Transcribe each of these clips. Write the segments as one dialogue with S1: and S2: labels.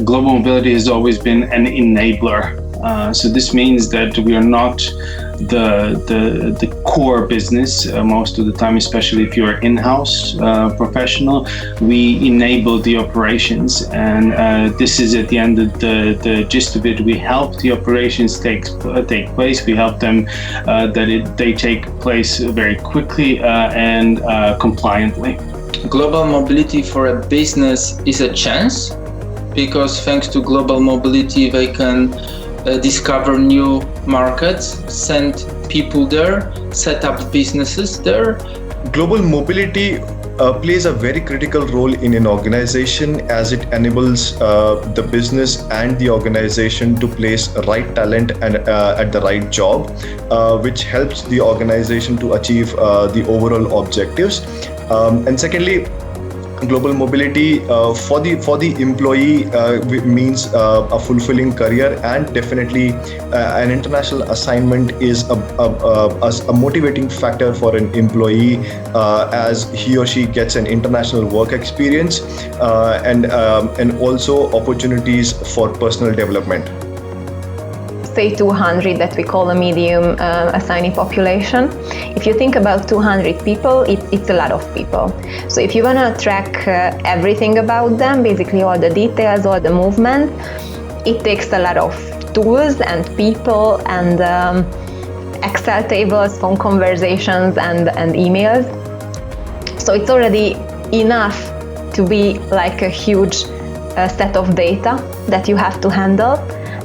S1: global mobility has always been an enabler. So this means that we are not the core business most of the time, especially if you're in-house professional. We enable the operations, and this is at the end of the gist of it. We help the operations take place. We help them they take place very quickly and compliantly.
S2: Global mobility for a business is a chance, because thanks to global mobility they can discover new markets, send people there, set up businesses there.
S3: Global mobility plays a very critical role in an organization, as it enables the business and the organization to place right talent and at the right job, which helps the organization to achieve the overall objectives. And secondly, global mobility for the employee means a fulfilling career, and definitely an international assignment is a motivating factor for an employee, as he or she gets an international work experience and also opportunities for personal development.
S4: Say 200 that we call a medium assignee population. If you think about 200 people, it's a lot of people. So if you want to track everything about them, basically all the details, all the movement, it takes a lot of tools and people and Excel tables, phone conversations and emails. So it's already enough to be like a huge set of data that you have to handle,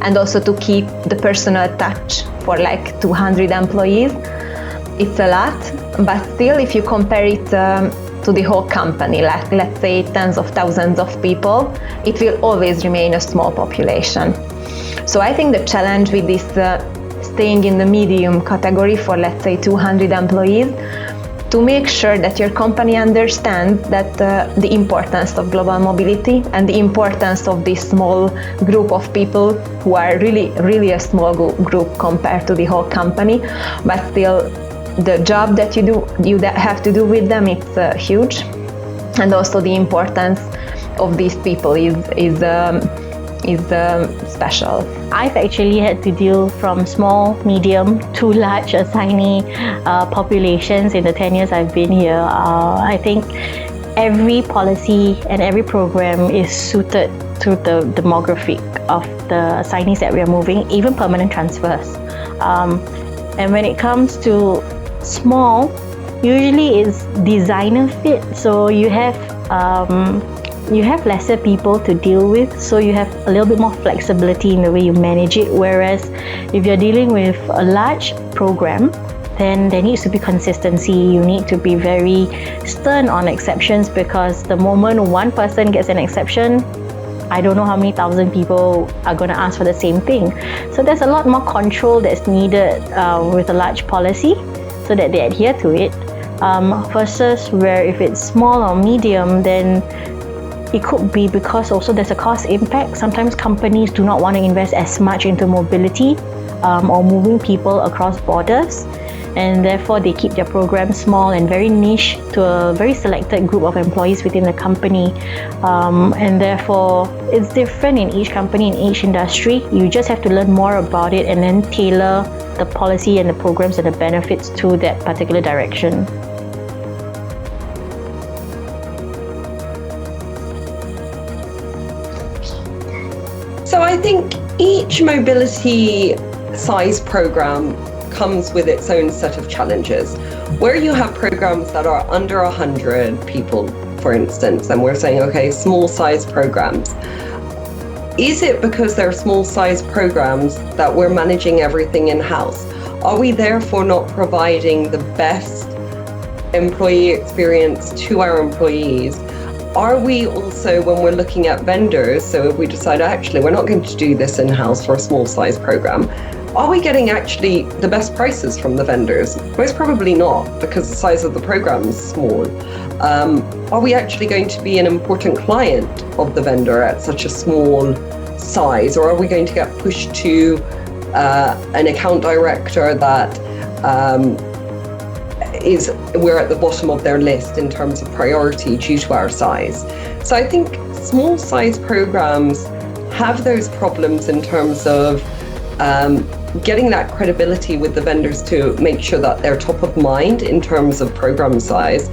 S4: and also to keep the personal touch for like 200 employees. It's a lot, but still, if you compare it to the whole company, like let's say tens of thousands of people, it will always remain a small population. So I think the challenge with this staying in the medium category for let's say 200 employees, to make sure that your company understands that the importance of global mobility and the importance of this small group of people who are really a small group compared to the whole company, but still the job that you have to do with them, it's huge, and also the importance of these people is special.
S5: I've actually had to deal from small, medium to large assignee populations in the 10 years I've been here. I think every policy and every program is suited to the demographic of the assignees that we are moving, even permanent transfers. And when it comes to small, usually it's designer fit, so you have lesser people to deal with, so you have a little bit more flexibility in the way you manage it. Whereas if you're dealing with a large program, then there needs to be consistency. You need to be very stern on exceptions, because the moment one person gets an exception, I don't know how many thousand people are going to ask for the same thing. So there's a lot more control that's needed with a large policy, so that they adhere to it, versus where if it's small or medium, then it could be because also there's a cost impact. Sometimes companies do not want to invest as much into mobility or moving people across borders, and therefore they keep their program small and very niche to a very selected group of employees within the company. And therefore it's different in each company, in each industry. You just have to learn more about it and then tailor the policy and the programs and the benefits to that particular direction.
S6: So I think each mobility size program comes with its own set of challenges. Where you have programs that are under 100 people, for instance, and we're saying, okay, small size programs. Is it because they're small size programs that we're managing everything in-house? Are we therefore not providing the best employee experience to our employees? Are we also, when we're looking at vendors, so if we decide actually we're not going to do this in-house for a small size program, are we getting actually the best prices from the vendors? Most probably not, because the size of the program is small. Are we actually going to be an important client of the vendor at such a small size, or are we going to get pushed to an account director that we're at the bottom of their list in terms of priority due to our size? So I think small size programs have those problems in terms of getting that credibility with the vendors to make sure that they're top of mind in terms of program size,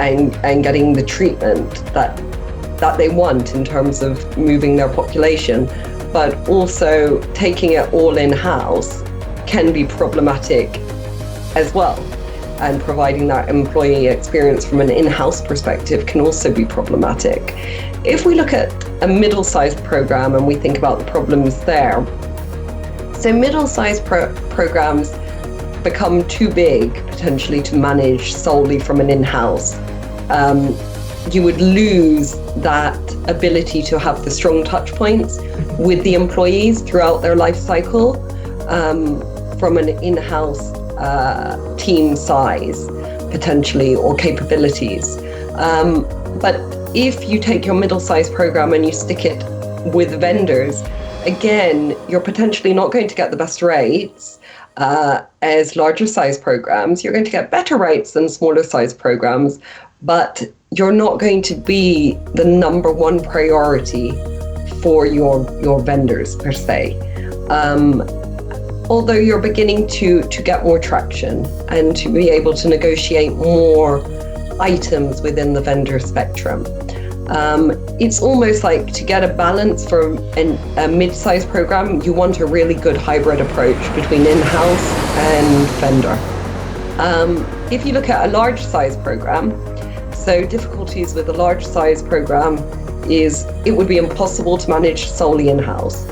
S6: and getting the treatment that they want in terms of moving their population, but also taking it all in-house can be problematic as well. And providing that employee experience from an in-house perspective can also be problematic. If we look at a middle-sized program and we think about the problems there, so middle-sized programs become too big potentially to manage solely from an in-house. You would lose that ability to have the strong touch points with the employees throughout their life cycle from an in-house team size potentially, or capabilities. But if you take your middle-sized program and you stick it with vendors, again, you're potentially not going to get the best rates as larger size programs. You're going to get better rates than smaller size programs, but you're not going to be the number one priority for your vendors per se. Although you're beginning to get more traction and to be able to negotiate more items within the vendor spectrum. It's almost like, to get a balance for a mid-sized program, you want a really good hybrid approach between in-house and vendor. If you look at a large size program, so difficulties with a large size program is it would be impossible to manage solely in-house.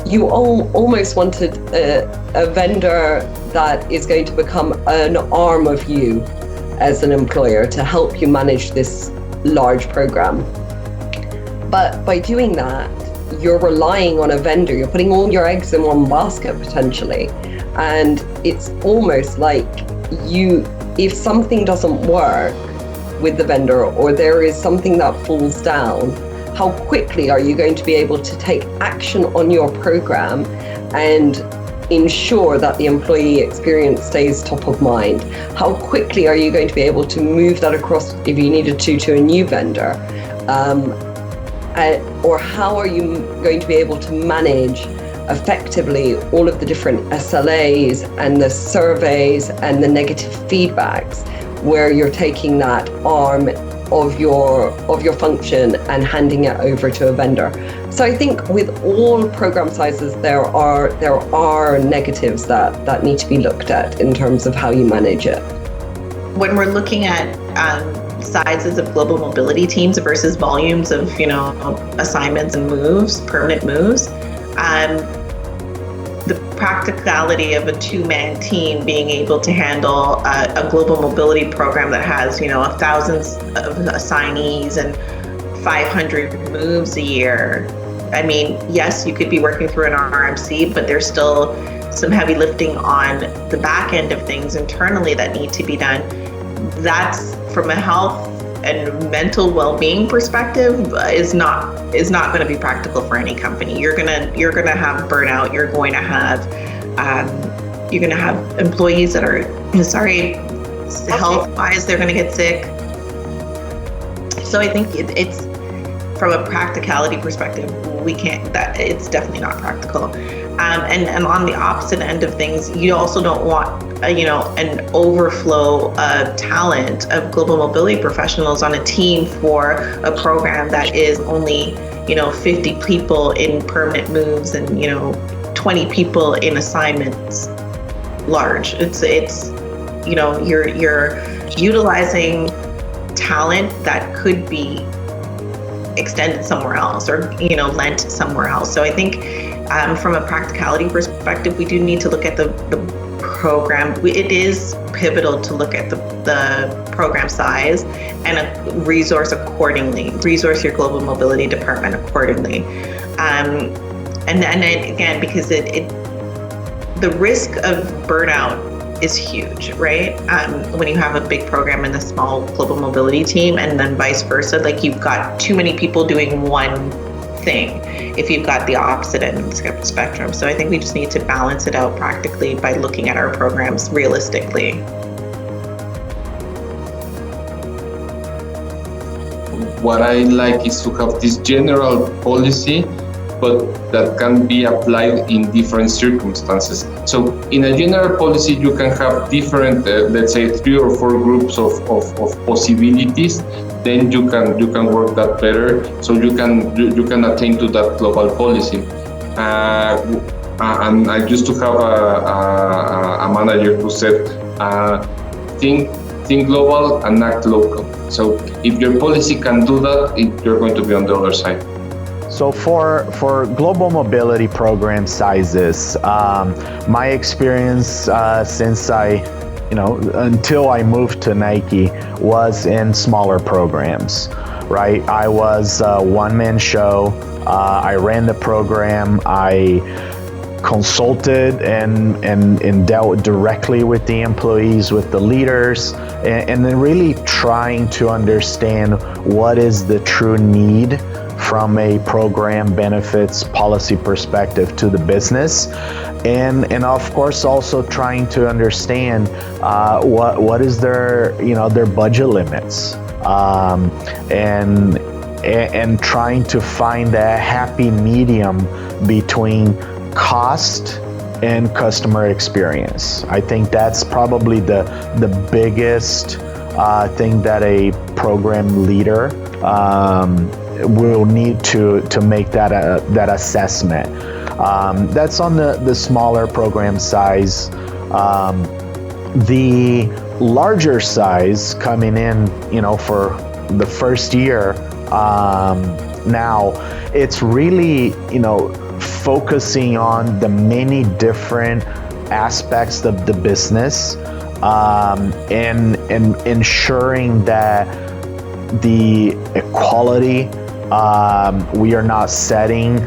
S6: You almost wanted a vendor that is going to become an arm of you as an employer to help you manage this large program. But by doing that, you're relying on a vendor, you're putting all your eggs in one basket potentially. And it's almost like if something doesn't work with the vendor, or there is something that falls down, how quickly are you going to be able to take action on your program and ensure that the employee experience stays top of mind? How quickly are you going to be able to move that across, if you needed to a new vendor? Or how are you going to be able to manage effectively all of the different SLAs and the surveys and the negative feedbacks, where you're taking that arm of your function and handing it over to a vendor? So I think with all program sizes, there are negatives that need to be looked at in terms of how you manage it.
S7: When we're looking at sizes of global mobility teams versus volumes of assignments and moves, permanent moves, the practicality of a two-man team being able to handle a global mobility program that has thousands of assignees and 500 moves a year. I mean, yes, you could be working through an RMC, but there's still some heavy lifting on the back end of things internally that need to be done. That's, from a health and mental well-being perspective, is not going to be practical for any company. You're gonna have burnout. You're going to have employees that are health-wise, they're going to get sick. So I think it's from a practicality perspective, it's definitely not practical. And on the opposite end of things, you also don't want an overflow of talent of global mobility professionals on a team for a program that is only 50 people in permanent moves and 20 people in assignments large. You're utilizing talent that could be extended somewhere else or lent somewhere else. So I think from a practicality perspective, we do need to look at the program. It is pivotal to look at the program size and resource accordingly. Resource your global mobility department accordingly. And then again, because the risk of burnout is huge, right? When you have a big program and a small global mobility team, and then vice versa, like you've got too many people doing one thing if you've got the opposite end of the spectrum. So I think we just need to balance it out practically by looking at our programs realistically.
S8: what I like is to have this general policy, but that can be applied in different circumstances. So in a general policy, you can have different, let's say 3 or 4 groups of possibilities. Then you can work that better. So you can attain to that global policy. And I used to have a manager who said, think global and act local. So if your policy can do that, you're going to be on the other side.
S9: So for global mobility program sizes, my experience since until I moved to Nike was in smaller programs, right? I was a one-man show. I ran the program. I consulted and dealt directly with the employees, with the leaders, and then really trying to understand what is the true need from a program benefits policy perspective to the business, and of course also trying to understand what is their budget limits, and trying to find that happy medium between cost and customer experience. I think that's probably the biggest thing that a program leader will need to make that assessment. That's on the smaller program size. The larger size coming in, for the first year, now it's really, focusing on the many different aspects of the business, and ensuring that the equality, we are not setting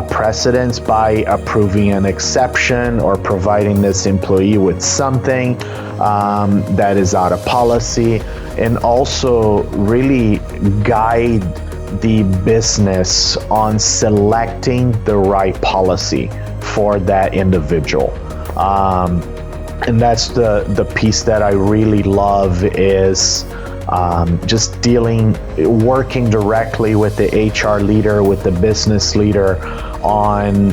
S9: precedents by approving an exception or providing this employee with something that is out of policy, and also really guide the business on selecting the right policy for that individual. And that's the piece that I really love is just working directly with the HR leader, with the business leader on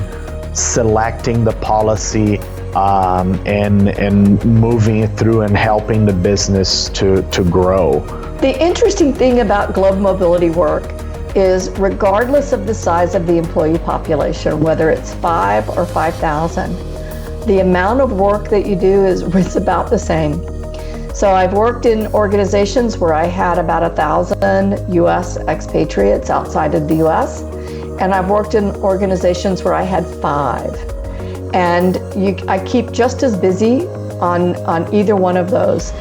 S9: selecting the policy, and moving it through and helping the business to grow.
S10: The interesting thing about global mobility work is regardless of the size of the employee population, whether it's 5 or 5,000, the amount of work that you do is about the same. So I've worked in organizations where I had about 1,000 US expatriates outside of the US, and I've worked in organizations where I had 5. And I keep just as busy on either one of those.